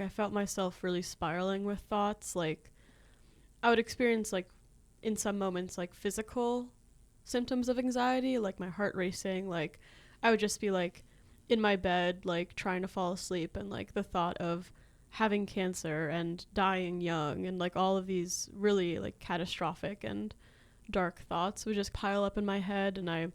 I felt myself really spiraling with thoughts. Like, I would experience, like, in some moments, like, physical symptoms of anxiety, like my heart racing. Like, I would just be, like, in my bed, like, trying to fall asleep, and, like, the thought of having cancer and dying young and, like, all of these really, like, catastrophic and dark thoughts would just pile up in my head, and I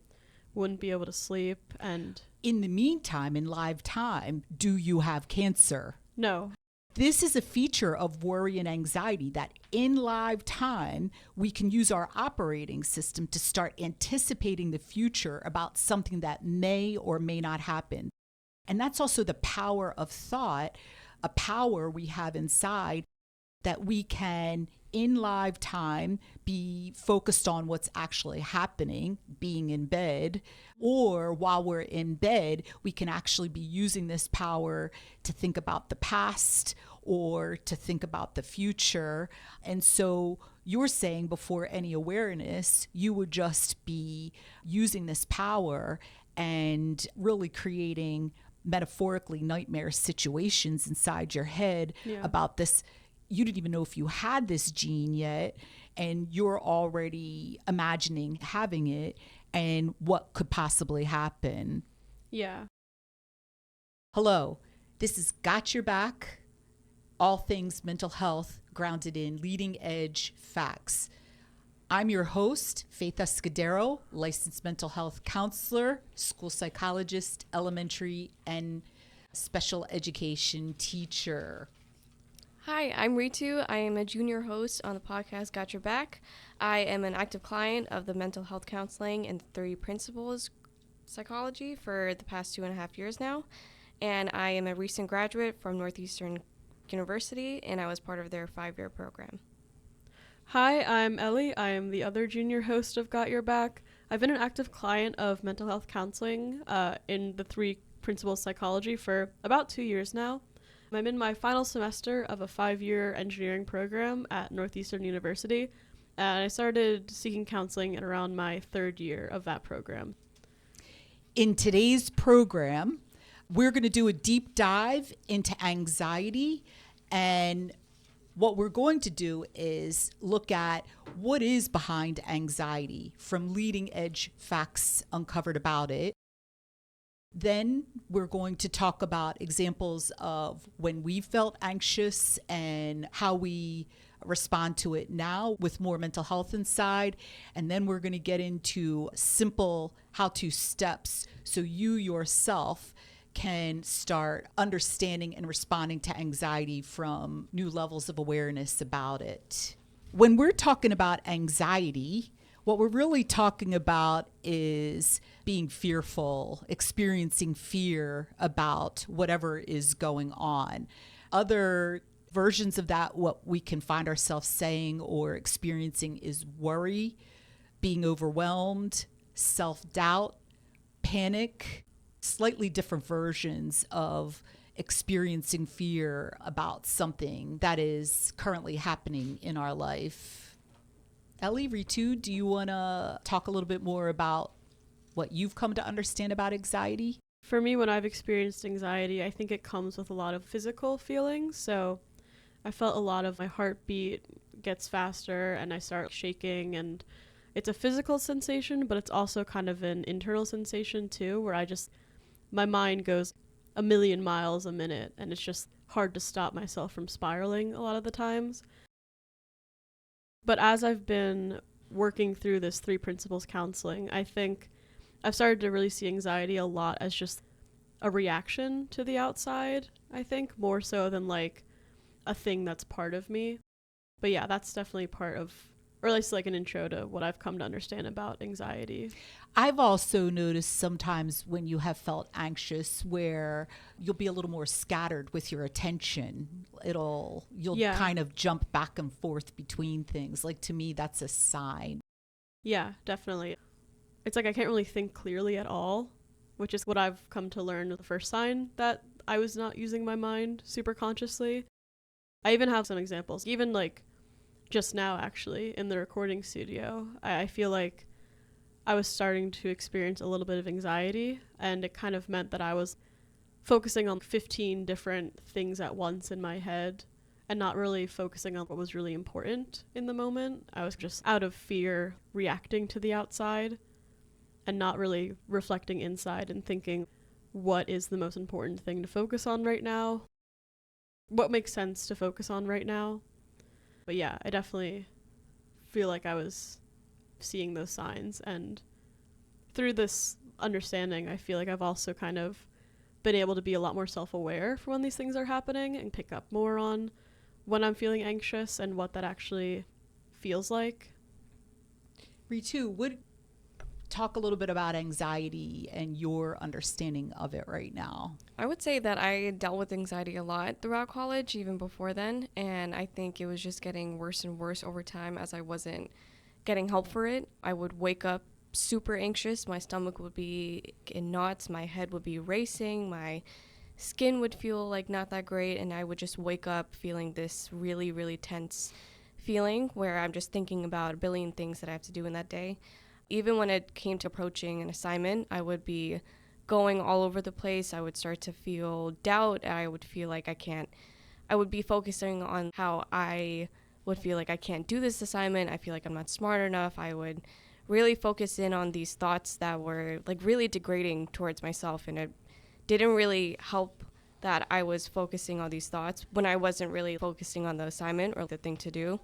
wouldn't be able to sleep. And In the meantime, in live time, do you have cancer? no. This is a feature of worry and anxiety, that in live time, we can use our operating system to start anticipating the future about something that may or may not happen. And that's also the power of thought, a power we have inside that we can, in live time, be focused on what's actually happening, being in bed, or while we're in bed, we can actually be using this power to think about the past or to think about the future. And so you're saying before any awareness, you would just be using this power and really creating metaphorically nightmare situations inside your head about this. You didn't even know if you had this gene yet, and you're already imagining having it and what could possibly happen. Yeah. Hello, this is Got Your Back, all things mental health grounded in leading edge facts. I'm your host, Faith Escudero, licensed mental health counselor, school psychologist, elementary and special education teacher. Hi, I'm Ritu. I am a junior host on the podcast Got Your Back. I am an active client of the mental health counseling and 3 principles psychology for the past 2.5 years now. And I am a recent graduate from Northeastern University, and I was part of their 5-year program. Hi, I'm Ellie. I am the other junior host of Got Your Back. I've been an active client of mental health counseling in the 3 principles psychology for about 2 years now. I'm in my final semester of a 5-year engineering program at Northeastern University, and I started seeking counseling at around my 3rd year of that program. In today's program, we're going to do a deep dive into anxiety, and what we're going to do is look at what is behind anxiety from leading edge facts uncovered about it. Then we're going to talk about examples of when we felt anxious and how we respond to it now with more mental health inside. And then we're going to get into simple how-to steps so you yourself can start understanding and responding to anxiety from new levels of awareness about it. When we're talking about anxiety, what we're really talking about is being fearful, experiencing fear about whatever is going on. Other versions of that, what we can find ourselves saying or experiencing is worry, being overwhelmed, self-doubt, panic, slightly different versions of experiencing fear about something that is currently happening in our life. Ellie, Ritu, do you want to talk a little bit more about what you've come to understand about anxiety? For me, when I've experienced anxiety, I think it comes with a lot of physical feelings. So I felt a lot of my heartbeat gets faster and I start shaking, and it's a physical sensation, but it's also kind of an internal sensation too, where my mind goes a million miles a minute, and it's just hard to stop myself from spiraling a lot of the times. But as I've been working through this 3 principles counseling, I think I've started to really see anxiety a lot as just a reaction to the outside, I think, more so than like a thing that's part of me. But yeah, that's definitely part of, or at least like an intro to what I've come to understand about anxiety. I've also noticed sometimes when you have felt anxious where you'll be a little more scattered with your attention. You'll kind of jump back and forth between things. Like, to me, that's a sign. Yeah, definitely. It's like I can't really think clearly at all, which is what I've come to learn the first sign that I was not using my mind super consciously. I even have some examples, even like just now actually in the recording studio. I feel like I was starting to experience a little bit of anxiety, and it kind of meant that I was focusing on 15 different things at once in my head and not really focusing on what was really important in the moment. I was just out of fear reacting to the outside and not really reflecting inside and thinking, what is the most important thing to focus on right now? What makes sense to focus on right now? But yeah, I definitely feel like I was seeing those signs. And through this understanding, I feel like I've also kind of been able to be a lot more self-aware for when these things are happening and pick up more on when I'm feeling anxious and what that actually feels like. Ritu, talk a little bit about anxiety and your understanding of it right now. I would say that I dealt with anxiety a lot throughout college, even before then, and I think it was just getting worse and worse over time as I wasn't getting help for it. I would wake up super anxious, my stomach would be in knots, my head would be racing, my skin would feel like not that great, and I would just wake up feeling this really, really tense feeling where I'm just thinking about a billion things that I have to do in that day. Even when it came to approaching an assignment, I would be going all over the place. I would start to feel doubt. I would feel like I would be focusing on how I would feel like I can't do this assignment. I feel like I'm not smart enough. I would really focus in on these thoughts that were like really degrading towards myself, and it didn't really help that I was focusing on these thoughts when I wasn't really focusing on the assignment or the thing to do.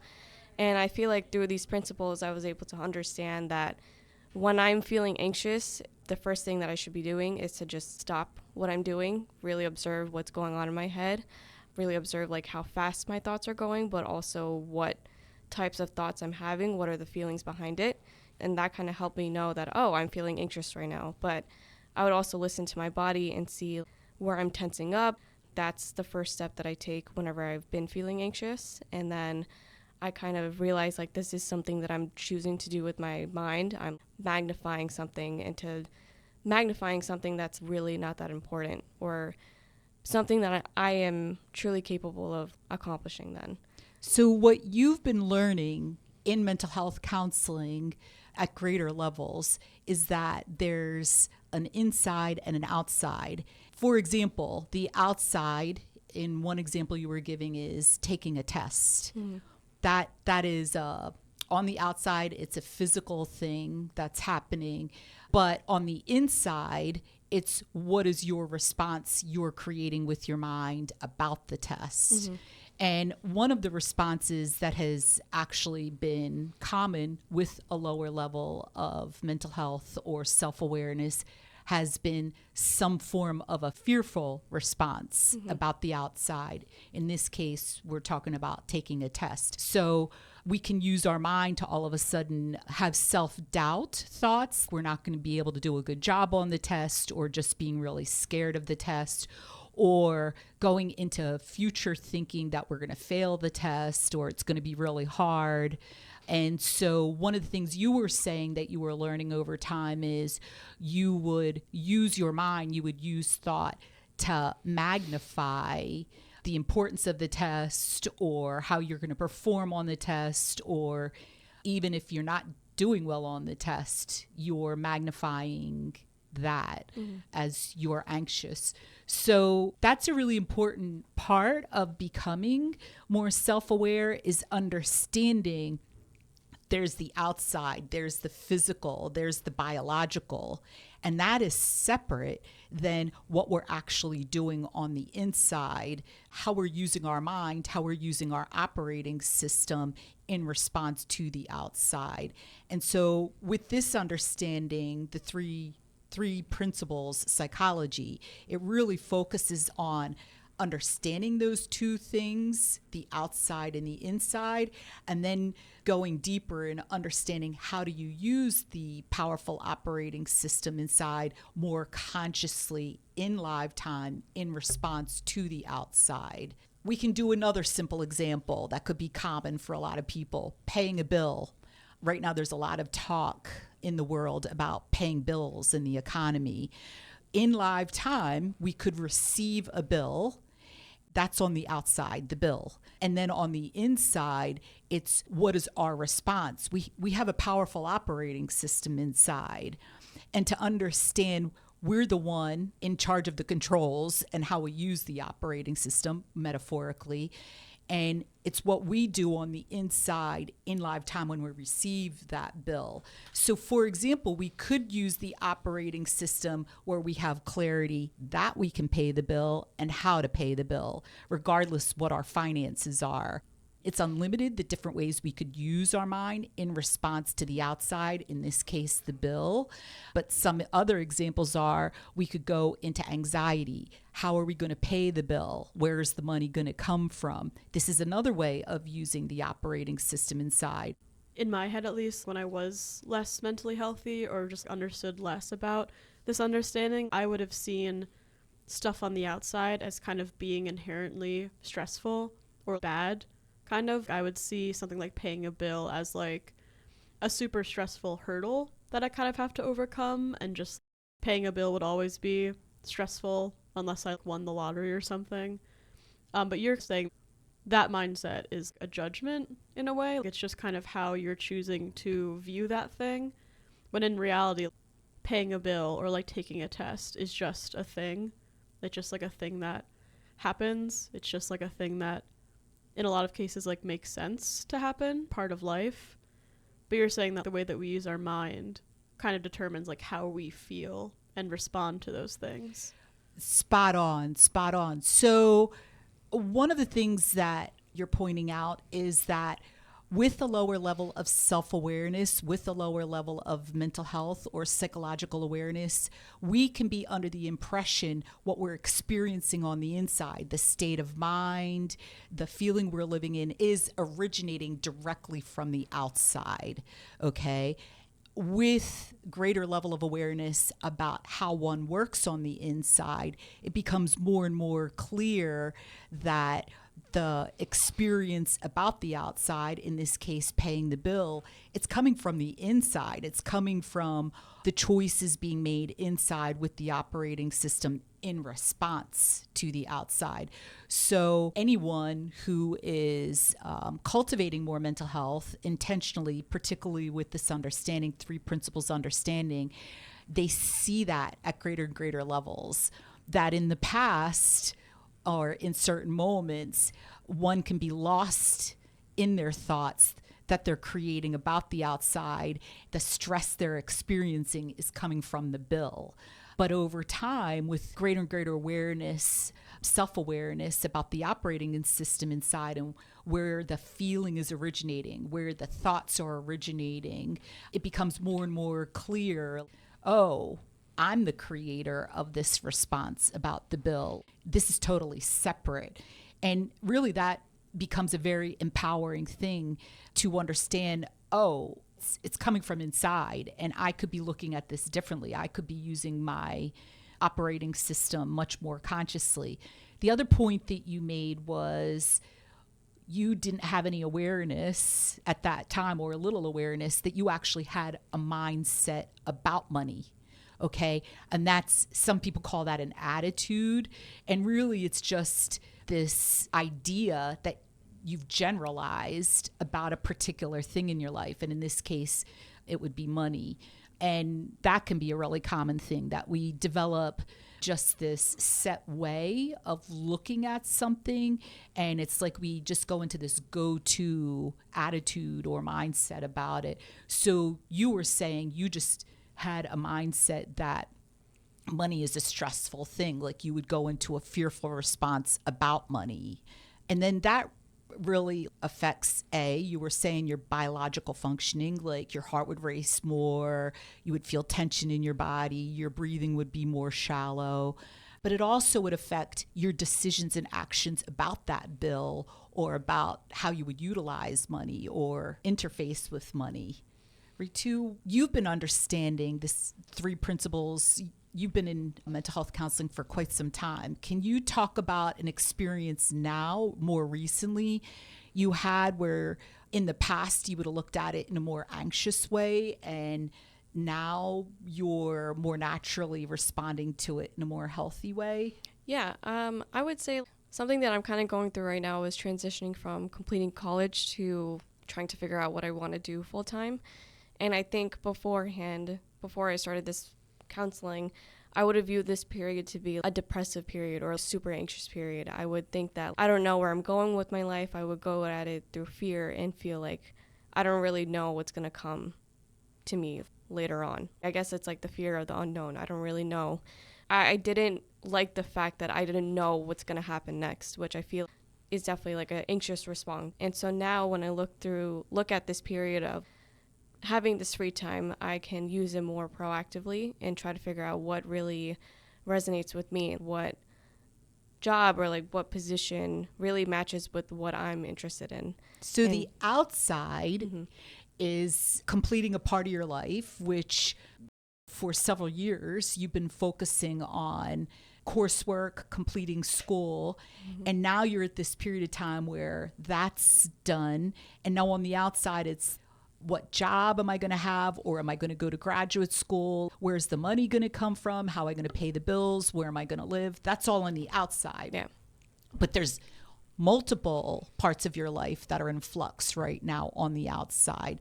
And I feel like through these principles, I was able to understand that when I'm feeling anxious, the first thing that I should be doing is to just stop what I'm doing, really observe what's going on in my head, really observe like how fast my thoughts are going, but also what types of thoughts I'm having, what are the feelings behind it. And that kind of helped me know that, oh, I'm feeling anxious right now. But I would also listen to my body and see where I'm tensing up. That's the first step that I take whenever I've been feeling anxious. And then I kind of realized like this is something that I'm choosing to do with my mind. I'm magnifying something into magnifying something that's really not that important, or something that I am truly capable of accomplishing then. So what you've been learning in mental health counseling at greater levels is that there's an inside and an outside. For example, the outside, in one example you were giving, is taking a test. Mm-hmm. That is on the outside, it's a physical thing that's happening, but on the inside, it's what is your response you're creating with your mind about the test. Mm-hmm. And one of the responses that has actually been common with a lower level of mental health or self-awareness has been some form of a fearful response about the outside. In this case, we're talking about taking a test. So we can use our mind to all of a sudden have self-doubt thoughts. We're not going to be able to do a good job on the test, or just being really scared of the test, or going into future thinking that we're going to fail the test, or it's going to be really hard. And so one of the things you were saying that you were learning over time is you would use your mind, you would use thought to magnify the importance of the test, or how you're going to perform on the test, or even if you're not doing well on the test, you're magnifying that as you're anxious. So that's a really important part of becoming more self-aware, is understanding there's the outside, there's the physical, there's the biological, and that is separate than what we're actually doing on the inside, how we're using our mind, how we're using our operating system in response to the outside. And so with this understanding, the three principles psychology, it really focuses on understanding those two things, the outside and the inside, and then going deeper and understanding how do you use the powerful operating system inside more consciously in live time in response to the outside. We can do another simple example that could be common for a lot of people: paying a bill. Right now, there's a lot of talk in the world about paying bills in the economy. In live time, we could receive a bill. That's on the outside, the bill. And then on the inside, it's what is our response? We have a powerful operating system inside. And to understand we're the one in charge of the controls and how we use the operating system, metaphorically. And it's what we do on the inside in live time when we receive that bill. So, for example, we could use the operating system where we have clarity that we can pay the bill and how to pay the bill, regardless what our finances are. It's unlimited the different ways we could use our mind in response to the outside, in this case, the bill. But some other examples are we could go into anxiety. How are we going to pay the bill? Where is the money going to come from? This is another way of using the operating system inside. In my head, at least, when I was less mentally healthy or just understood less about this understanding, I would have seen stuff on the outside as kind of being inherently stressful or bad. Kind of, I would see something like paying a bill as like a super stressful hurdle that I kind of have to overcome, and just paying a bill would always be stressful unless I won the lottery or something. But you're saying that mindset is a judgment in a way. It's just kind of how you're choosing to view that thing, when in reality, paying a bill or like taking a test is just a thing. It's just like a thing that happens. It's just like a thing that in a lot of cases like makes sense to happen, part of life. But you're saying that the way that we use our mind kind of determines like how we feel and respond to those things. Spot on, spot on. So one of the things that you're pointing out is that with a lower level of self-awareness, with a lower level of mental health or psychological awareness, we can be under the impression what we're experiencing on the inside, the state of mind, the feeling we're living in is originating directly from the outside, okay? With greater level of awareness about how one works on the inside, it becomes more and more clear that the experience about the outside, in this case, paying the bill, it's coming from the inside. It's coming from the choices being made inside with the operating system in response to the outside. So anyone who is cultivating more mental health intentionally, particularly with this understanding, 3 principles understanding, they see that at greater and greater levels. That in the past, or in certain moments, one can be lost in their thoughts that they're creating about the outside. The stress they're experiencing is coming from the bill. But over time, with greater and greater awareness, self-awareness about the operating system inside and where the feeling is originating, where the thoughts are originating, it becomes more and more clear, oh, I'm the creator of this response about the bill. This is totally separate. And really that becomes a very empowering thing to understand, oh, it's coming from inside, and I could be looking at this differently. I could be using my operating system much more consciously. The other point that you made was you didn't have any awareness at that time, or a little awareness, that you actually had a mindset about money. Okay. And that's, some people call that an attitude. And really it's just this idea that you've generalized about a particular thing in your life. And in this case, it would be money. And that can be a really common thing, that we develop just this set way of looking at something. And it's like we just go into this go-to attitude or mindset about it. So you were saying you just had a mindset that money is a stressful thing, like you would go into a fearful response about money. And then that really affects you were saying your biological functioning, like your heart would race more, you would feel tension in your body, your breathing would be more shallow. But it also would affect your decisions and actions about that bill, or about how you would utilize money or interface with money. Ritu, you've been understanding this 3 principles. You've been in mental health counseling for quite some time. Can you talk about an experience now, more recently, you had where in the past you would have looked at it in a more anxious way, and now you're more naturally responding to it in a more healthy way? Yeah, I would say something that I'm kind of going through right now is transitioning from completing college to trying to figure out what I want to do full time. And I think beforehand, before I started this counseling, I would have viewed this period to be a depressive period or a super anxious period. I would think that I don't know where I'm going with my life. I would go at it through fear and feel like I don't really know what's going to come to me later on. I guess it's like the fear of the unknown. I don't really know. I didn't like the fact that I didn't know what's going to happen next, which I feel is definitely like an anxious response. And so now when I look at this period of having this free time, I can use it more proactively and try to figure out what really resonates with me, what job or like what position really matches with what I'm interested in. So the outside is completing a part of your life, which for several years you've been focusing on coursework, completing school, and now you're at this period of time where that's done. And now on the outside, it's what job am I going to have, or am I going to go to graduate school? Where's the money going to come from? How am I going to pay the bills? Where am I going to live? That's all on the outside. Yeah. But there's multiple parts of your life that are in flux right now on the outside.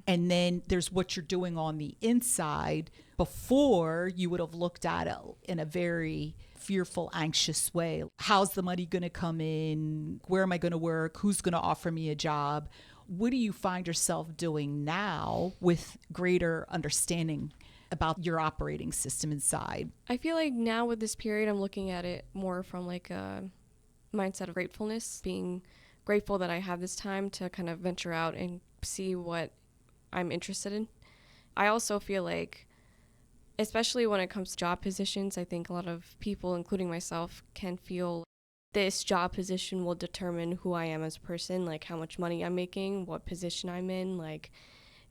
And then there's what you're doing on the inside. Before, you would have looked at it in a very fearful, anxious way. How's the money going to come in? Where am I going to work? Who's going to offer me a job? What do you find yourself doing now with greater understanding about your operating system inside? I feel like now with this period, I'm looking at it more from like a mindset of gratefulness, being grateful that I have this time to kind of venture out and see what I'm interested in. I also feel like, especially when it comes to job positions, I think a lot of people, including myself, can feel this job position will determine who I am as a person, like how much money I'm making, what position I'm in, like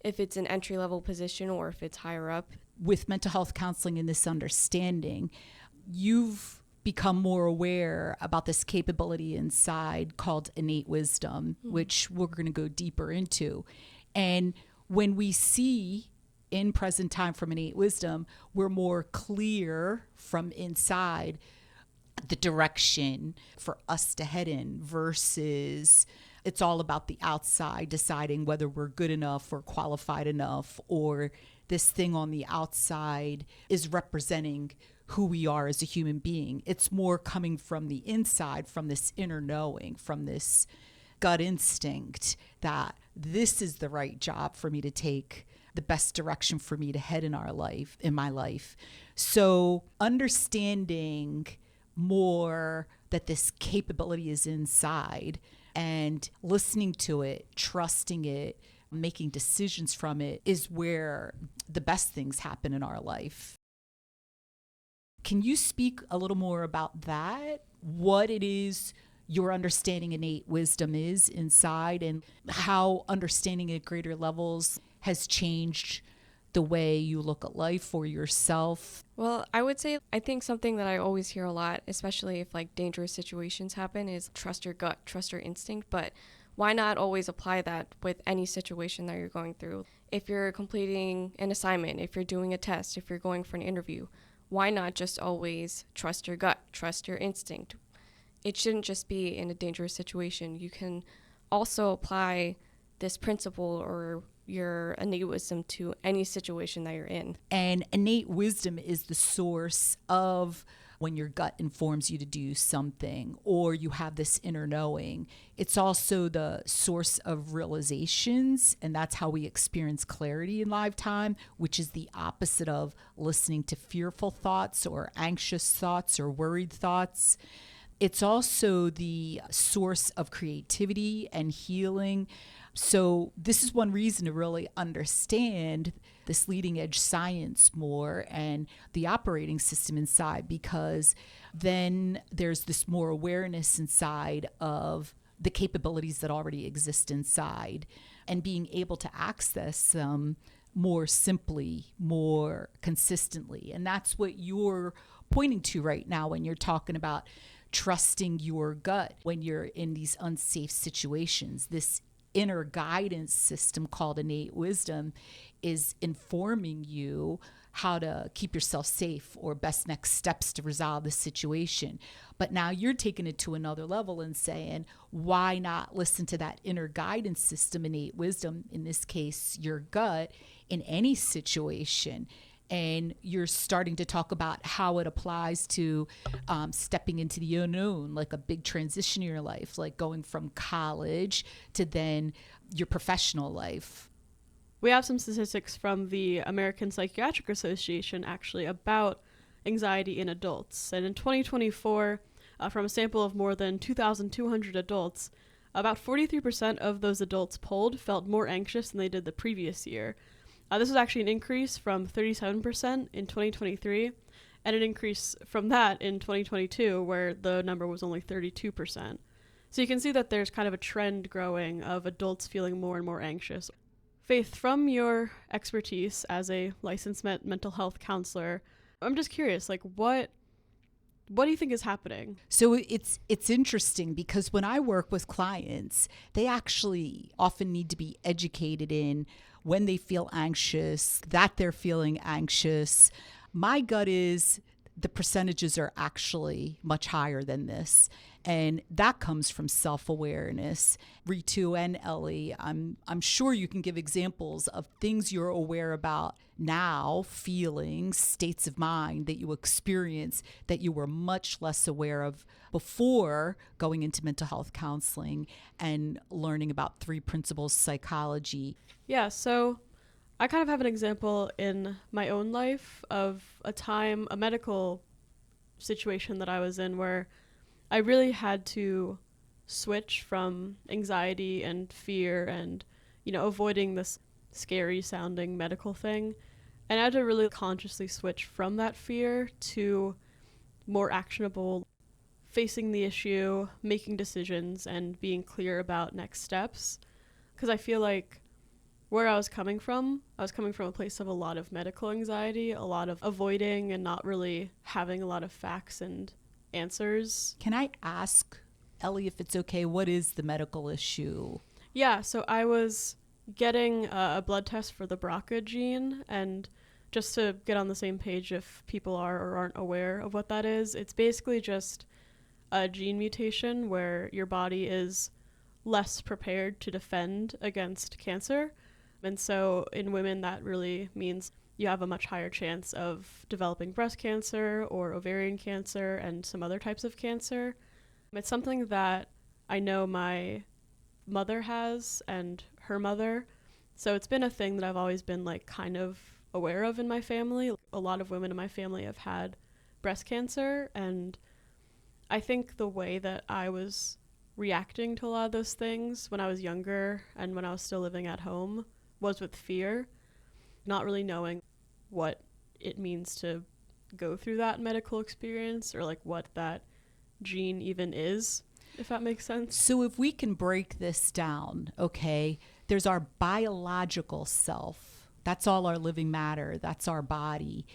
if it's an entry-level position or if it's higher up. With mental health counseling and this understanding, you've become more aware about this capability inside called innate wisdom, which we're going to go deeper into. And when we see in present time from innate wisdom, we're more clear from inside the direction for us to head in versus it's all about the outside deciding whether we're good enough or qualified enough, or this thing on the outside is representing who we are as a human being. It's more coming from the inside, from this inner knowing, from this gut instinct that this is the right job for me to take, the best direction for me to head in my life. So understanding more that this capability is inside and listening to it, trusting it, making decisions from it is where the best things happen in our life. Can you speak a little more about that? What it is your understanding innate wisdom is inside, and how understanding at greater levels has changed the way you look at life for yourself? Well, I would say I think something that I always hear a lot, especially if like dangerous situations happen, is trust your gut, trust your instinct. But why not always apply that with any situation that you're going through? If you're completing an assignment, if you're doing a test, if you're going for an interview, why not just always trust your gut, trust your instinct? It shouldn't just be in a dangerous situation. You can also apply this principle or your innate wisdom to any situation that you're in. And innate wisdom is the source of when your gut informs you to do something, or you have this inner knowing. It's also the source of realizations, and that's how we experience clarity in lifetime, which is the opposite of listening to fearful thoughts or anxious thoughts or worried thoughts. It's also the source of creativity and healing. So this is one reason to really understand this leading edge science more and the operating system inside, because then there's this more awareness inside of the capabilities that already exist inside and being able to access them more simply, more consistently. And that's what you're pointing to right now when you're talking about trusting your gut when you're in these unsafe situations. This inner guidance system called innate wisdom is informing you how to keep yourself safe or best next steps to resolve the situation. But now you're taking it to another level and saying, why not listen to that inner guidance system, innate wisdom, in this case, your gut, in any situation? and you're starting to talk about how it applies to stepping into the unknown, like a big transition in your life, like going from college to then your professional life. We have some statistics from the American Psychiatric Association actually about anxiety in adults. And in 2024, from a sample of more than 2,200 adults, about 43% of those adults polled felt more anxious than they did the previous year. This was actually an increase from 37% in 2023, and an increase from that in 2022, where the number was only 32%. So you can see that there's kind of a trend growing of adults feeling more and more anxious. Faith, from your expertise as a licensed mental health counselor, I'm just curious, like what do you think is happening? So it's interesting because when I work with clients, they actually often need to be educated in when they feel anxious, that they're feeling anxious. My gut is the percentages are actually much higher than this. And that comes from self-awareness. Ritu and Ellie, I'm sure you can give examples of things you're aware about now, feelings, states of mind that you experience that you were much less aware of before going into mental health counseling and learning about 3 principles psychology. Yeah, so I kind of have an example in my own life of a medical situation that I was in where I really had to switch from anxiety and fear and, avoiding this scary sounding medical thing. And I had to really consciously switch from that fear to more actionable, facing the issue, making decisions, and being clear about next steps. Because I feel like where I was coming from a place of a lot of medical anxiety, a lot of avoiding and not really having a lot of facts and answers. Can I ask, Ellie, if it's okay, what is the medical issue? Yeah, so I was getting a blood test for the BRCA gene, and just to get on the same page if people are or aren't aware of what that is, it's basically just a gene mutation where your body is less prepared to defend against cancer. And so in women, that really means you have a much higher chance of developing breast cancer or ovarian cancer and some other types of cancer. It's something that I know my mother has and her mother. So it's been a thing that I've always been like kind of aware of in my family. A lot of women in my family have had breast cancer, and I think the way that I was reacting to a lot of those things when I was younger and when I was still living at home was with fear, not really knowing what it means to go through that medical experience or like what that gene even is, if that makes sense. So if we can break this down, okay, there's our biological self. That's all our living matter. That's our body.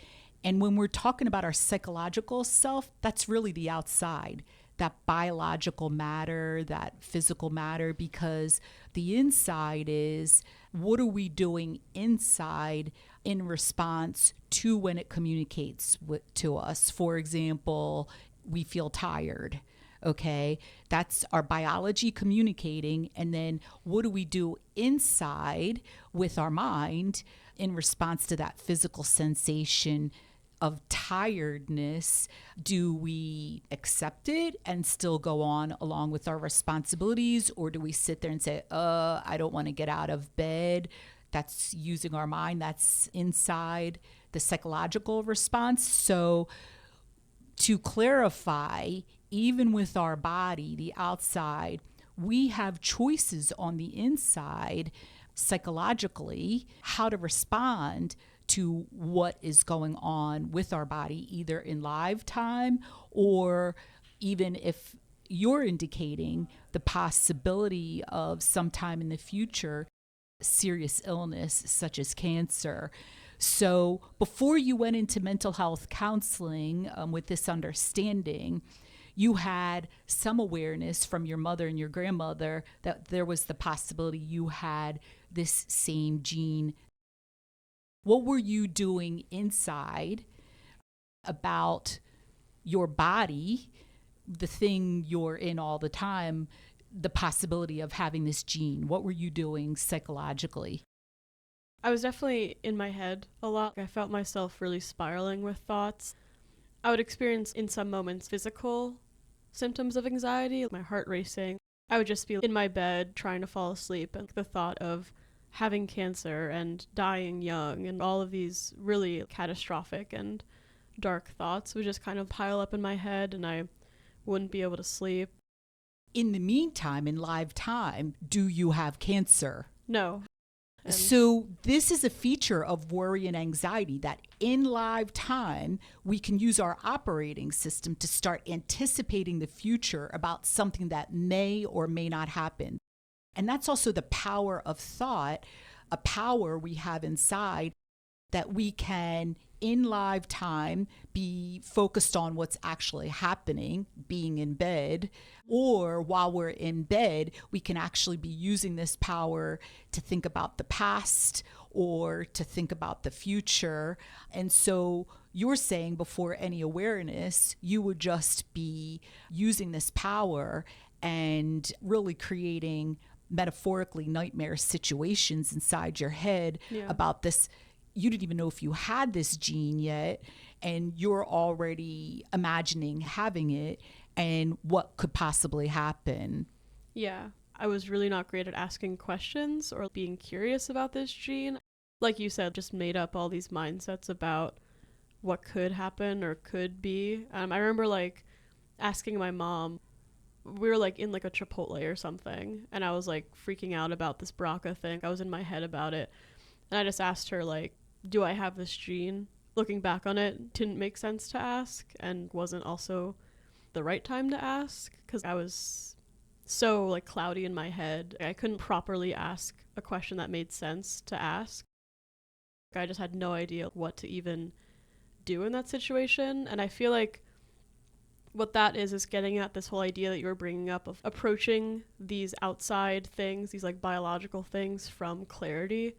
And when we're talking about our psychological self, that's really the outside, that biological matter, that physical matter, because the inside is what are we doing inside in response to when it communicates to us. For example, we feel tired. Okay, that's our biology communicating. And then what do we do inside with our mind in response to that physical sensation of tiredness? Do we accept it and still go on along with our responsibilities? Or do we sit there and say, I don't want to get out of bed? That's using our mind. That's inside the psychological response. So to clarify, even with our body, the outside, we have choices on the inside psychologically how to respond to what is going on with our body, either in live time or even if you're indicating the possibility of sometime in the future serious illness such as cancer. So before you went into mental health counseling with this understanding, you had some awareness from your mother and your grandmother that there was the possibility you had this same gene. What were you doing inside about your body, the thing you're in all the time, the possibility of having this gene? What were you doing psychologically? I was definitely in my head a lot. I felt myself really spiraling with thoughts. I would experience in some moments physical symptoms of anxiety, my heart racing. I would just be in my bed trying to fall asleep, and the thought of having cancer and dying young and all of these really catastrophic and dark thoughts would just kind of pile up in my head, and I wouldn't be able to sleep. In the meantime, in live time, do you have cancer? No. So this is a feature of worry and anxiety, that in live time, we can use our operating system to start anticipating the future about something that may or may not happen. And that's also the power of thought, a power we have inside that we can, in live time, be focused on what's actually happening, being in bed, or while we're in bed, we can actually be using this power to think about the past or to think about the future. And so you're saying before any awareness, you would just be using this power and really creating metaphorically nightmare situations inside your head about this. You didn't even know if you had this gene yet, and you're already imagining having it and what could possibly happen. Yeah, I was really not great at asking questions or being curious about this gene. Like you said, just made up all these mindsets about what could happen or could be. I remember like asking my mom, we were like in like a Chipotle or something, and I was like freaking out about this BRCA thing. I was in my head about it. And I just asked her, like, do I have this gene? Looking back on it, didn't make sense to ask and wasn't also the right time to ask because I was so like cloudy in my head. I couldn't properly ask a question that made sense to ask. I just had no idea what to even do in that situation. And I feel like what that is getting at this whole idea that you were bringing up of approaching these outside things, these like biological things from clarity.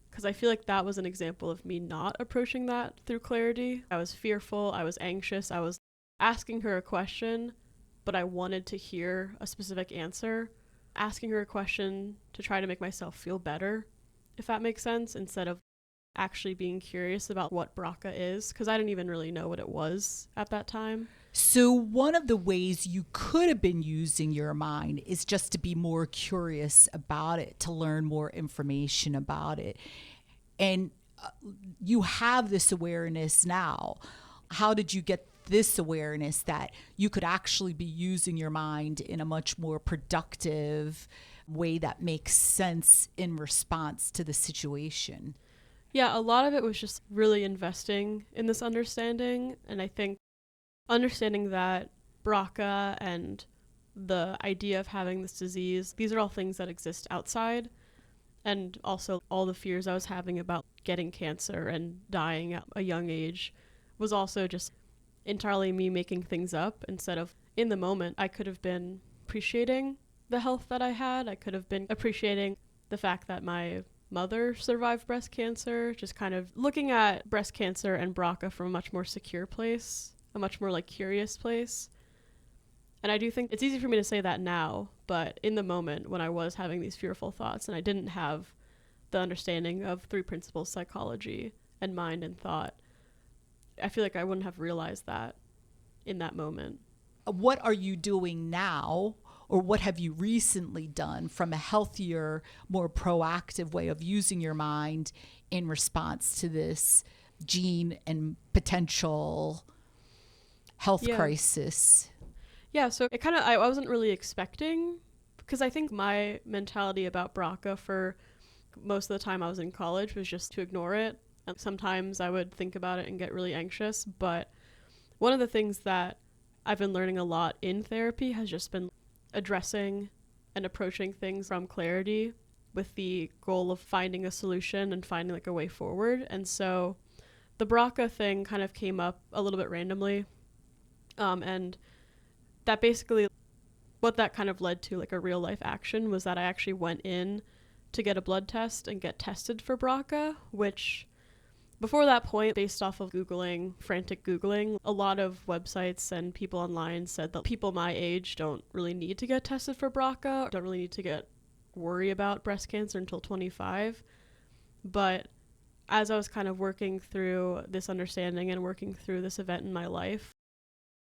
Because I feel like that was an example of me not approaching that through clarity. I was fearful, I was anxious, I was asking her a question, but I wanted to hear a specific answer. Asking her a question to try to make myself feel better, if that makes sense, instead of actually being curious about what BRCA is, because I didn't even really know what it was at that time. So one of the ways you could have been using your mind is just to be more curious about it, to learn more information about it. And you have this awareness now. How did you get this awareness that you could actually be using your mind in a much more productive way that makes sense in response to the situation? Yeah, a lot of it was just really investing in this understanding. And I think understanding that BRCA and the idea of having this disease, these are all things that exist outside. And also all the fears I was having about getting cancer and dying at a young age was also just entirely me making things up instead of in the moment. I could have been appreciating the health that I had. I could have been appreciating the fact that my mother survived breast cancer, just kind of looking at breast cancer and BRCA from a much more secure place, a much more like curious place. And I do think it's easy for me to say that now, but in the moment when I was having these fearful thoughts and I didn't have the understanding of three principles psychology and mind and thought, I feel like I wouldn't have realized that in that moment. What are you doing now, or what have you recently done from a healthier, more proactive way of using your mind in response to this gene and potential health crisis? Yeah, so it kind of, I wasn't really expecting, because I think my mentality about BRCA for most of the time I was in college was just to ignore it. And sometimes I would think about it and get really anxious. But one of the things that I've been learning a lot in therapy has just been addressing and approaching things from clarity with the goal of finding a solution and finding like a way forward. And so the BRCA thing kind of came up a little bit randomly. And that basically, what that kind of led to, like a real life action, was that I actually went in to get a blood test and get tested for BRCA, which before that point, based off of frantic Googling, a lot of websites and people online said that people my age don't really need to get tested for BRCA, don't really need to worry about breast cancer until 25. But as I was kind of working through this understanding and working through this event in my life,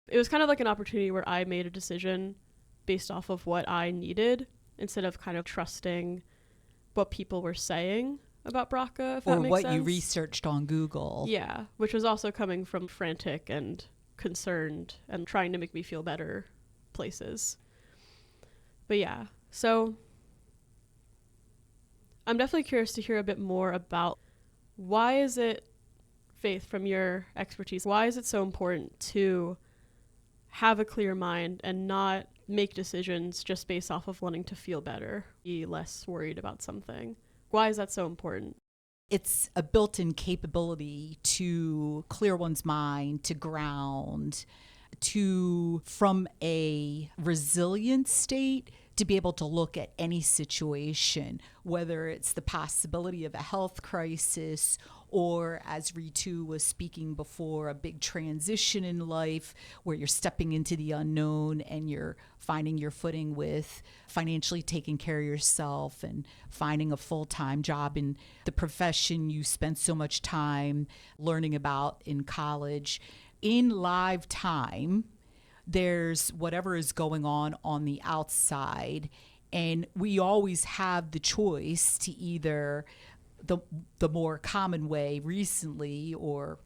it was kind of like an opportunity where I made a decision based off of what I needed instead of kind of trusting what people were saying about BRCA, if that Or makes what sense. you researched on Google. Yeah, which was also coming from frantic and concerned and trying to make me feel better places. But yeah, so I'm definitely curious to hear a bit more about why is it, Faith, from your expertise, why is it so important to have a clear mind and not make decisions just based off of wanting to feel better, be less worried about something? Why is that so important? It's a built-in capability to clear one's mind, to ground, to, from a resilient state, to be able to look at any situation, whether it's the possibility of a health crisis or, as Ritu was speaking before, a big transition in life where you're stepping into the unknown and you're finding your footing with financially taking care of yourself and finding a full-time job in the profession you spent so much time learning about in college. In live time, there's whatever is going on the outside, and we always have the choice to either the more common way recently, or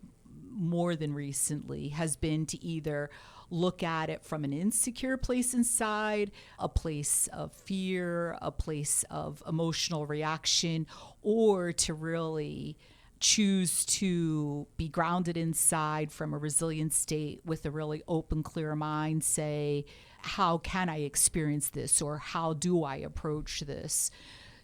more than recently, has been to either look at it from an insecure place inside, a place of fear, a place of emotional reaction, or to really choose to be grounded inside from a resilient state with a really open, clear mind, say, how can I experience this, or how do I approach this?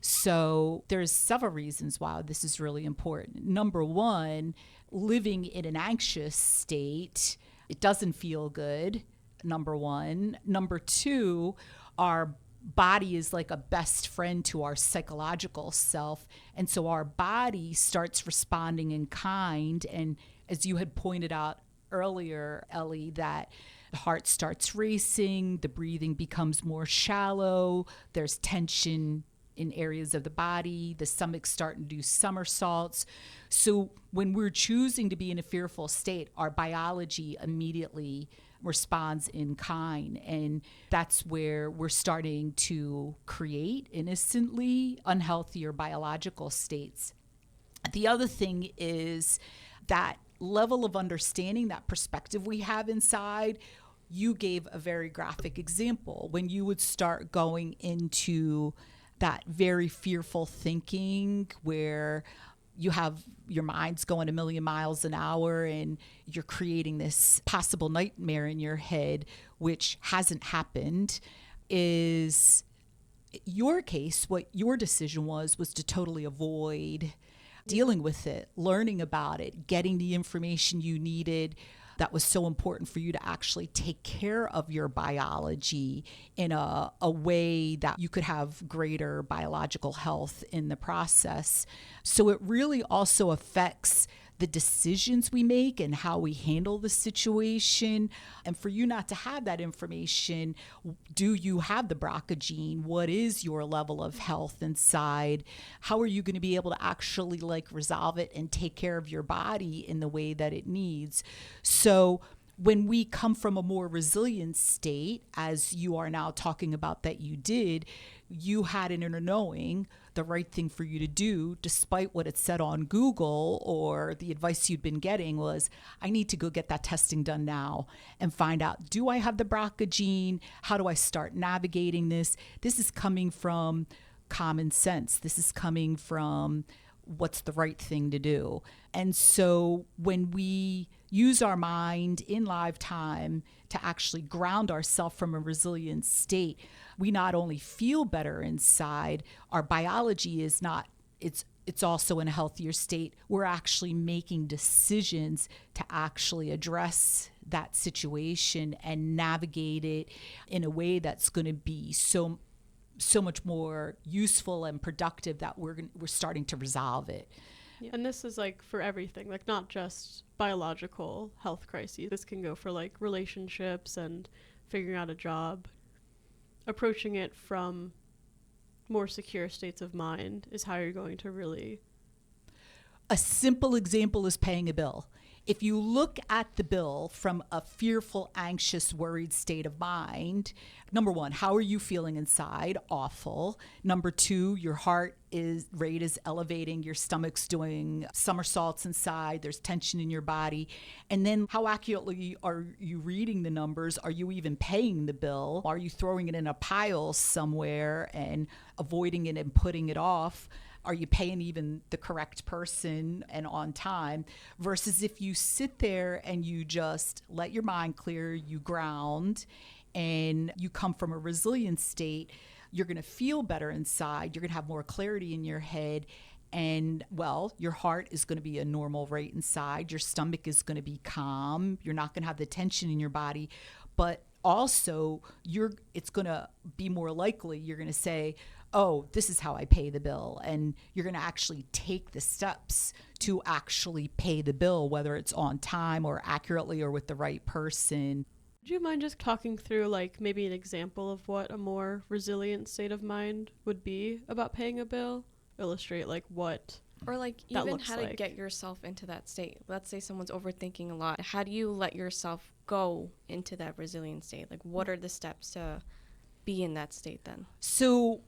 So there's several reasons why this is really important. Number one, living in an anxious state, it doesn't feel good, number one. Number two, our body is like a best friend to our psychological self. And so our body starts responding in kind. And as you had pointed out earlier, Ellie, that the heart starts racing, the breathing becomes more shallow, there's tension in areas of the body, the stomach's starting to do somersaults. So when we're choosing to be in a fearful state, our biology immediately responds in kind. And that's where we're starting to create innocently unhealthier biological states. The other thing is that level of understanding, that perspective we have inside. You gave a very graphic example when you would start going into that very fearful thinking where you have your mind's going a million miles an hour and you're creating this possible nightmare in your head, which hasn't happened. Is your case, what your decision was to totally avoid dealing with it, learning about it, getting the information you needed that was so important for you to actually take care of your biology in a way that you could have greater biological health in the process. So it really also affects the decisions we make and how we handle the situation. And for you not to have that information, do you have the BRCA gene? What is your level of health inside? How are you going to be able to actually resolve it and take care of your body in the way that it needs? So when we come from a more resilient state, as you are now talking about that you did, you had an inner knowing the right thing for you to do, despite what it said on Google or the advice you'd been getting was, I need to go get that testing done now and find out, do I have the BRCA gene? How do I start navigating this? This is coming from common sense. This is coming from what's the right thing to do. And so when we use our mind in live time to actually ground ourselves from a resilient state, we not only feel better inside, our biology is not, it's also in a healthier state. We're actually making decisions to actually address that situation and navigate it in a way that's going to be so much more useful and productive that we're starting to resolve it. Yeah. And this is for everything, not just biological health crises. This can go for relationships and figuring out a job. Approaching it from more secure states of mind is how you're going to really A simple example is paying a bill. If you look at the bill from a fearful, anxious, worried state of mind, number one, how are you feeling inside? Awful. Number two, your heart rate is elevating, your stomach's doing somersaults inside, there's tension in your body. And then how accurately are you reading the numbers? Are you even paying the bill? Are you throwing it in a pile somewhere and avoiding it and putting it off? Are you paying even the correct person and on time? Versus if you sit there and you just let your mind clear, you ground, and you come from a resilient state, you're going to feel better inside. You're going to have more clarity in your head. And well, your heart is going to be a normal rate inside. Your stomach is going to be calm. You're not going to have the tension in your body. But also, it's going to be more likely you're going to say, oh, this is how I pay the bill. And you're going to actually take the steps to actually pay the bill, whether it's on time or accurately or with the right person. Would you mind just talking through like maybe an example of what a more resilient state of mind would be about paying a bill? Illustrate like what or like that even looks how to like. get yourself into that state. Let's say someone's overthinking a lot. How do you let yourself go into that resilient state? Like what are the steps to be in that state then? So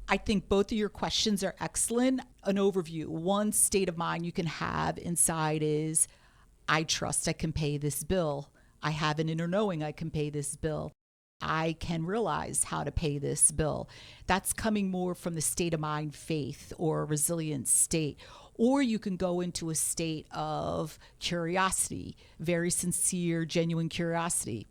I think both of your questions are excellent. An overview. One state of mind you can have inside is, I trust I can pay this bill. I have an inner knowing I can pay this bill. I can realize how to pay this bill. That's coming more from the state of mind, faith, or resilient state. Or you can go into a state of curiosity, very sincere, genuine curiosity.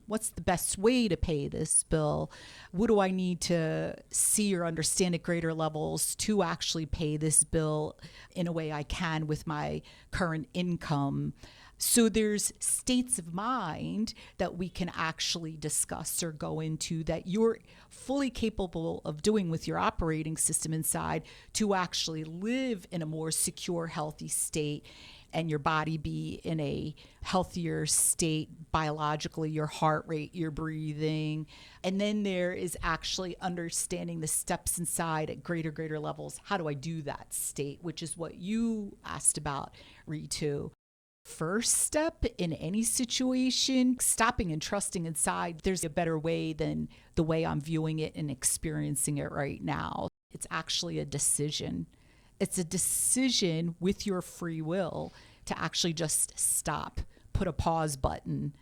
What's the best way to pay this bill? What do I need to see or understand at greater levels to actually pay this bill in a way I can with my current income? So there's states of mind that we can actually discuss or go into that you're fully capable of doing with your operating system inside to actually live in a more secure, healthy state and your body be in a healthier state biologically, your heart rate, your breathing. And then there is actually understanding the steps inside at greater levels. How do I do that state, which is what you asked about, Ritu. First step in any situation, stopping and trusting inside there's a better way than the way I'm viewing it and experiencing it right now. It's actually a decision. It's a decision with your free will to actually just stop, put a pause button.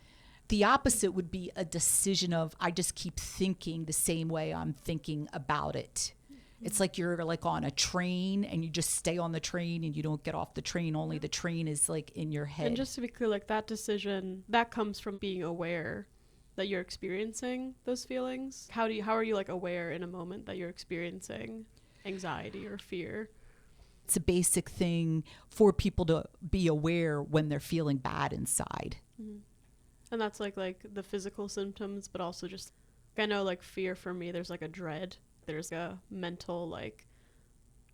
The opposite would be a decision of I just keep thinking the same way I'm thinking about it. It's like you're like on a train and you just stay on the train and you don't get off the train. Only the train is like in your head. And just to be clear, like that decision, that comes from being aware that you're experiencing those feelings. How are you like aware in a moment that you're experiencing anxiety or fear? It's a basic thing for people to be aware when they're feeling bad inside. Mm-hmm. And that's like the physical symptoms, but also just, I know like fear for me, there's like a dread. There's a mental like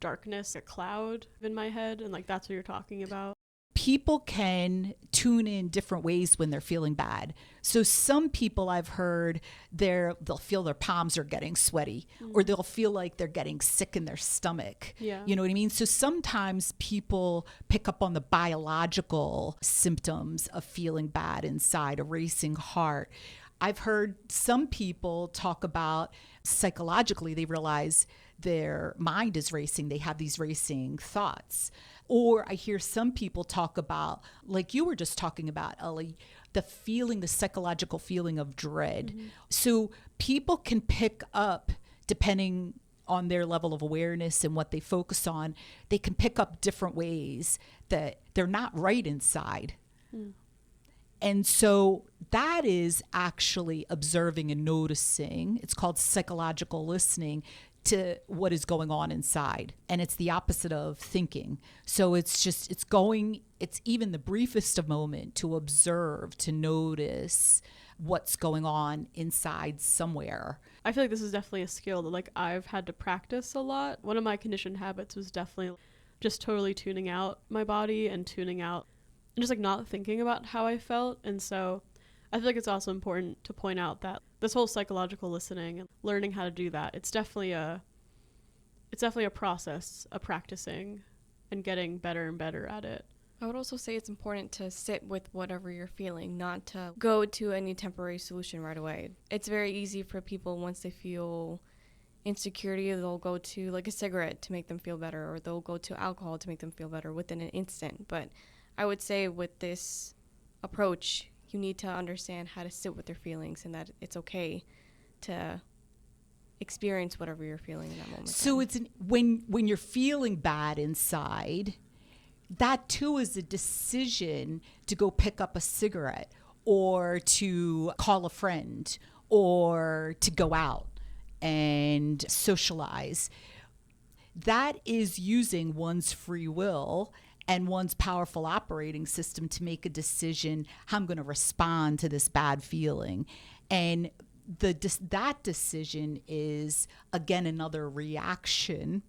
darkness, a cloud in my head. And like, that's what you're talking about. People can tune in different ways when they're feeling bad. So some people I've heard they'll feel their palms are getting sweaty or they'll feel like they're getting sick in their stomach. Yeah. You know what I mean? So sometimes people pick up on the biological symptoms of feeling bad inside, a racing heart. I've heard some people talk about psychologically, they realize their mind is racing. They have these racing thoughts. Or I hear some people talk about, like you were just talking about, Ellie, the psychological feeling of dread. Mm-hmm. So people can pick up, depending on their level of awareness and what they focus on, they can pick up different ways that they're not right inside. Mm. And so that is actually observing and noticing. It's called psychological listening to what is going on inside. And it's the opposite of thinking. So it's even the briefest of moment to observe, to notice what's going on inside somewhere. I feel like this is definitely a skill that like I've had to practice a lot. One of my conditioned habits was definitely just totally tuning out my body and tuning out and just like not thinking about how I felt. And so I feel like it's also important to point out that this whole psychological listening and learning how to do that, it's definitely a process, a practicing and getting better and better at it. I would also say it's important to sit with whatever you're feeling, not to go to any temporary solution right away. It's very easy for people, once they feel insecurity, they'll go to like a cigarette to make them feel better, or they'll go to alcohol to make them feel better within an instant. But I would say with this approach, you need to understand how to sit with your feelings, and that it's okay to experience whatever you're feeling in that moment. So it's when you're feeling bad inside, that too is a decision to go pick up a cigarette or to call a friend or to go out and socialize. That is using one's free will and one's powerful operating system to make a decision, how I'm going to respond to this bad feeling. And that decision is, again, another reaction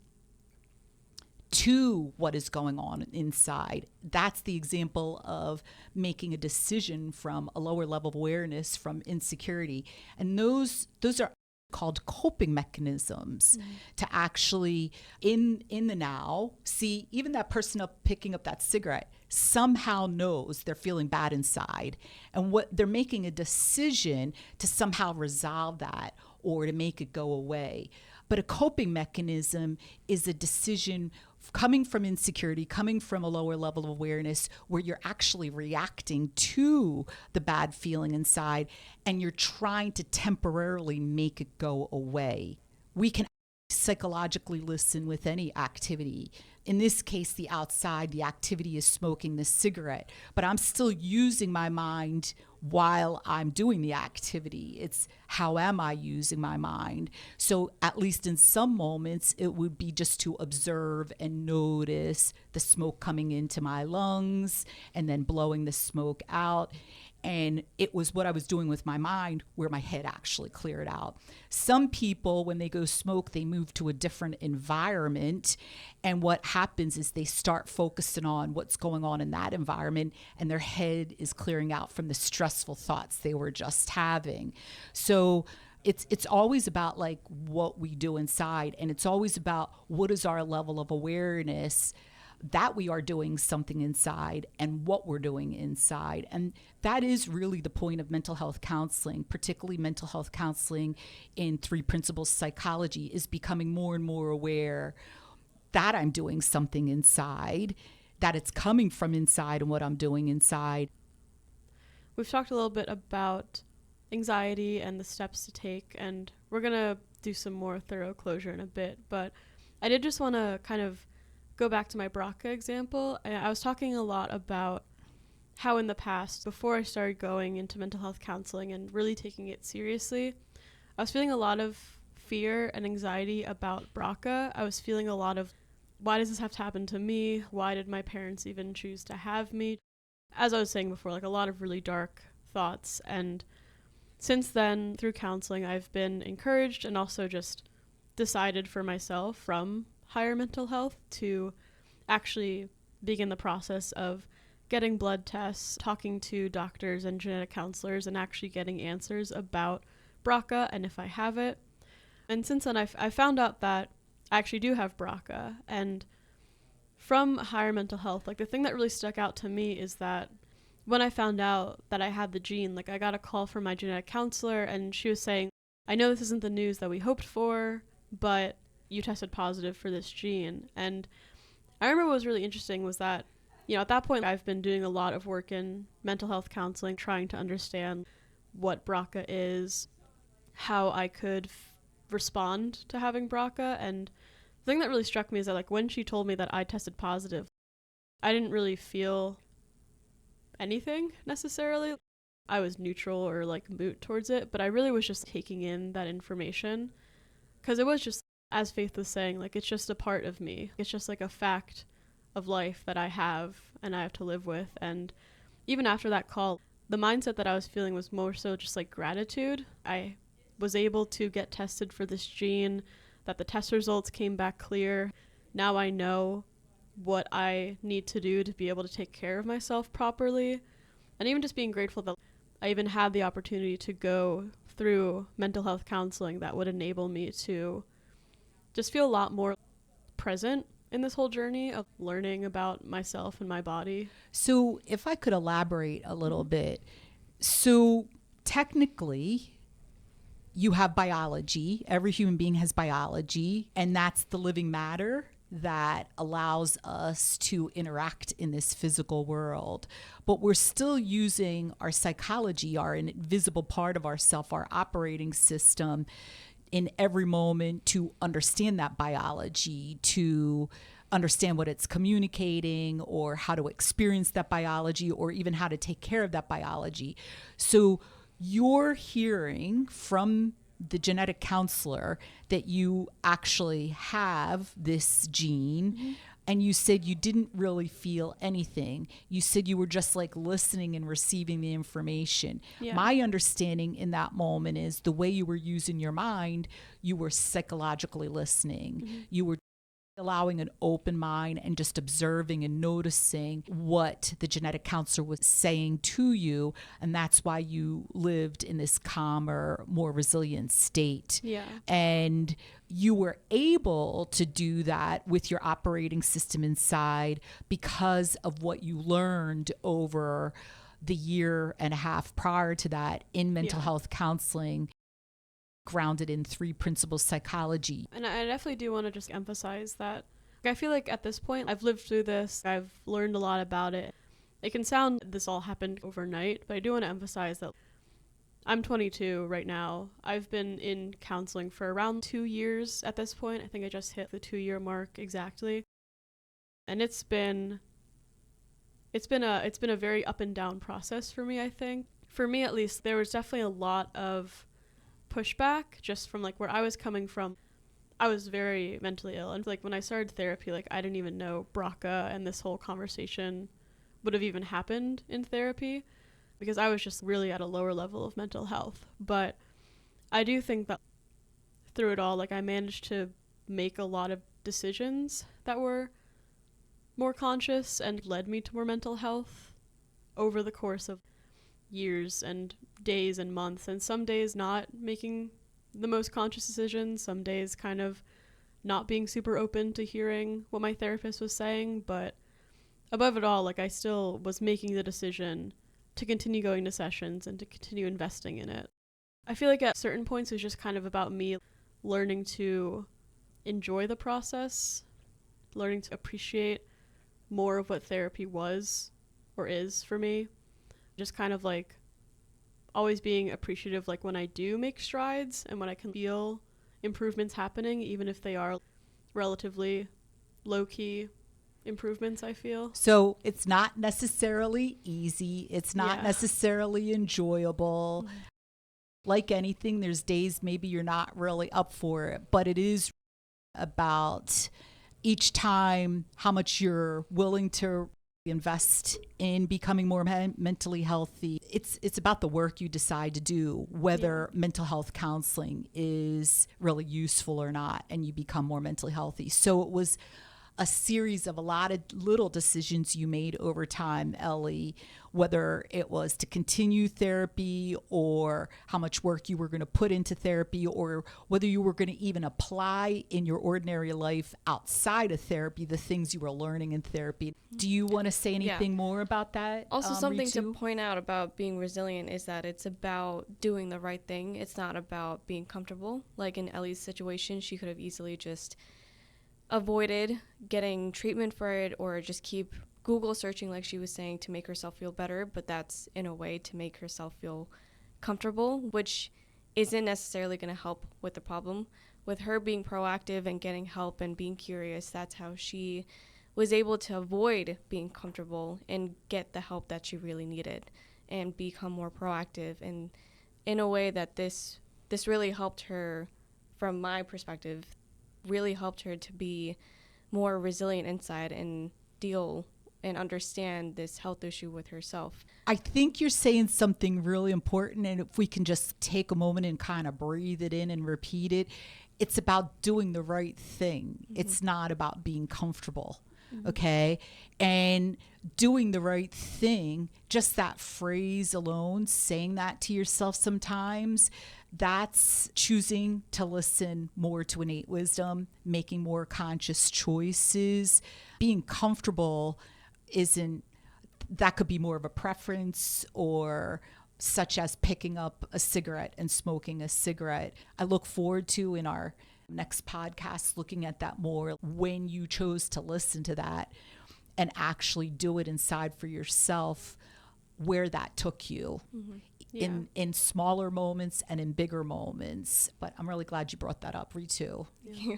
to what is going on inside. That's the example of making a decision from a lower level of awareness, from insecurity. And those are called coping mechanisms to actually in the now see, even that person picking up that cigarette somehow knows they're feeling bad inside, and what they're making a decision to somehow resolve that or to make it go away. But a coping mechanism is a decision coming from insecurity, coming from a lower level of awareness, where you're actually reacting to the bad feeling inside and you're trying to temporarily make it go away. We can psychologically listen with any activity. In this case, the outside, the activity is smoking the cigarette, but I'm still using my mind while I'm doing the activity. It's how am I using my mind? So at least in some moments, it would be just to observe and notice the smoke coming into my lungs and then blowing the smoke out. And it was what I was doing with my mind where my head actually cleared out. Some people, when they go smoke, they move to a different environment. And what happens is they start focusing on what's going on in that environment, and their head is clearing out from the stressful thoughts they were just having. So it's always about like what we do inside, and it's always about what is our level of awareness that we are doing something inside and what we're doing inside. And that is really the point of mental health counseling, particularly mental health counseling in 3 principles psychology, is becoming more and more aware that I'm doing something inside, that it's coming from inside and what I'm doing inside. We've talked a little bit about anxiety and the steps to take, and we're going to do some more thorough closure in a bit, but I did just want to kind of go back to my BRCA example. I was talking a lot about how in the past, before I started going into mental health counseling and really taking it seriously, I was feeling a lot of fear and anxiety about BRCA. I was feeling a lot of, why does this have to happen to me? Why did my parents even choose to have me? As I was saying before, like a lot of really dark thoughts. And since then, through counseling, I've been encouraged and also just decided for myself from higher mental health to actually begin the process of getting blood tests, talking to doctors and genetic counselors, and actually getting answers about BRCA and if I have it. And since then, I found out that I actually do have BRCA. And from higher mental health, like the thing that really stuck out to me is that when I found out that I had the gene, like I got a call from my genetic counselor, and she was saying, I know this isn't the news that we hoped for, but you tested positive for this gene. And I remember what was really interesting was that, you know, at that point I've been doing a lot of work in mental health counseling, trying to understand what BRCA is, how I could respond to having BRCA. And the thing that really struck me is that, like, when she told me that I tested positive, I didn't really feel anything necessarily. I was neutral or like moot towards it, but I really was just taking in that information, because it was just, as Faith was saying, like, it's just a part of me. It's just like a fact of life that I have and I have to live with. And even after that call, the mindset that I was feeling was more so just like gratitude. I was able to get tested for this gene, that the test results came back clear. Now I know what I need to do to be able to take care of myself properly. And even just being grateful that I even had the opportunity to go through mental health counseling that would enable me to just feel a lot more present in this whole journey of learning about myself and my body. So if I could elaborate a little bit. So technically, you have biology. Every human being has biology, and that's the living matter that allows us to interact in this physical world. But we're still using our psychology, our invisible part of ourself, our operating system in every moment to understand that biology, to understand what it's communicating or how to experience that biology or even how to take care of that biology. So you're hearing from the genetic counselor that you actually have this gene, and you said you didn't really feel anything. You said you were just like listening and receiving the information. Yeah. My understanding in that moment is the way you were using your mind, you were psychologically listening. You were allowing an open mind and just observing and noticing what the genetic counselor was saying to you. And that's why you lived in this calmer, more resilient state. Yeah. And you were able to do that with your operating system inside because of what you learned over the year and a half prior to that in mental health counseling, grounded in 3 principles psychology. And I definitely do want to just emphasize that. I feel like at this point, I've lived through this. I've learned a lot about it. It can sound this all happened overnight, but I do want to emphasize that I'm 22 right now. I've been in counseling for around 2 years at this point. I think I just hit the 2-year mark exactly. And it's been a very up and down process for me, I think. For me at least, there was definitely a lot of pushback just from like where I was coming from. I was very mentally ill, and like when I started therapy, like I didn't even know BRCA and this whole conversation would have even happened in therapy because I was just really at a lower level of mental health. But I do think that through it all, like I managed to make a lot of decisions that were more conscious and led me to more mental health over the course of years and days and months, and some days not making the most conscious decisions, some days kind of not being super open to hearing what my therapist was saying. But above it all, like I still was making the decision to continue going to sessions and to continue investing in it. I feel like at certain points it was just kind of about me learning to enjoy the process, learning to appreciate more of what therapy was or is for me. Just kind of like always being appreciative, like when I do make strides and when I can feel improvements happening, even if they are relatively low-key improvements, I feel. So it's not necessarily easy. It's not necessarily enjoyable. Like anything, there's days maybe you're not really up for it, but it is about each time how much you're willing to invest in becoming more mentally healthy. It's about the work you decide to do, whether mental health counseling is really useful or not, and you become more mentally healthy. So it was a series of a lot of little decisions you made over time, Ellie, whether it was to continue therapy or how much work you were going to put into therapy, or whether you were going to even apply in your ordinary life outside of therapy the things you were learning in therapy. Do you want to say anything more about that? Also, something Ritu? to point out about being resilient is that it's about doing the right thing. It's not about being comfortable. Like in Ellie's situation, she could have easily just avoided getting treatment for it or just keep Google searching, like she was saying, to make herself feel better, but that's in a way to make herself feel comfortable, which isn't necessarily going to help with the problem. With her being proactive and getting help and being curious, that's how she was able to avoid being comfortable and get the help that she really needed and become more proactive. And in a way that this really helped her, from my perspective, really helped her to be more resilient inside and deal and understand this health issue with herself. I think you're saying something really important, and if we can just take a moment and kind of breathe it in and repeat it, it's about doing the right thing. It's not about being comfortable. Okay. And doing the right thing, just that phrase alone, saying that to yourself sometimes, That's choosing to listen more to innate wisdom, making more conscious choices. Being comfortable isn't, that could be more of a preference, or such as picking up a cigarette and smoking a cigarette. I look forward to in our next podcast looking at that more, when you chose to listen to that and actually do it inside for yourself, where that took you. Yeah. In smaller moments and in bigger moments. But I'm really glad you brought that up, Ritu. Yeah.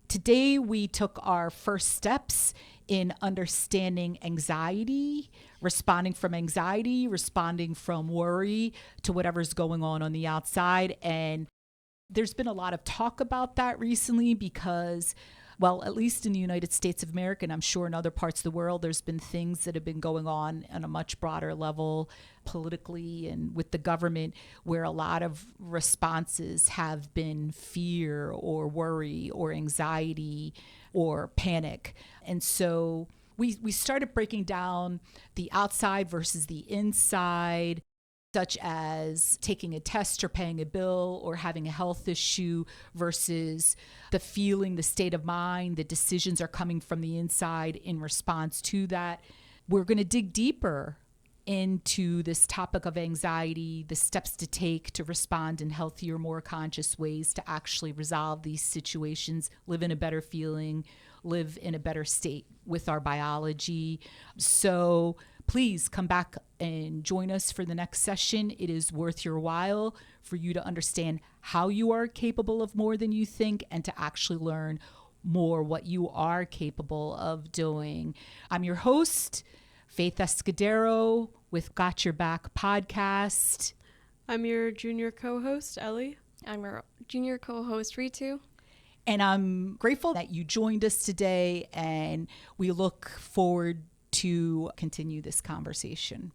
Today we took our first steps in understanding anxiety, responding from worry to whatever's going on the outside. And there's been a lot of talk about that recently because, well, at least in the United States of America, and I'm sure in other parts of the world, there's been things that have been going on a much broader level politically and with the government, where a lot of responses have been fear or worry or anxiety or panic. And so we started breaking down the outside versus the inside, such as taking a test or paying a bill or having a health issue versus the feeling, the state of mind, the decisions are coming from the inside in response to that. We're going to dig deeper into this topic of anxiety, the steps to take to respond in healthier, more conscious ways to actually resolve these situations, live in a better feeling, live in a better state with our biology. So please come back and join us for the next session. It is worth your while for you to understand how you are capable of more than you think and to actually learn more what you are capable of doing. I'm your host, Faith Escudero with Got Your Back podcast. I'm your junior co-host, Ellie. I'm your junior co-host, Ritu. And I'm grateful that you joined us today, and we look forward to continue this conversation.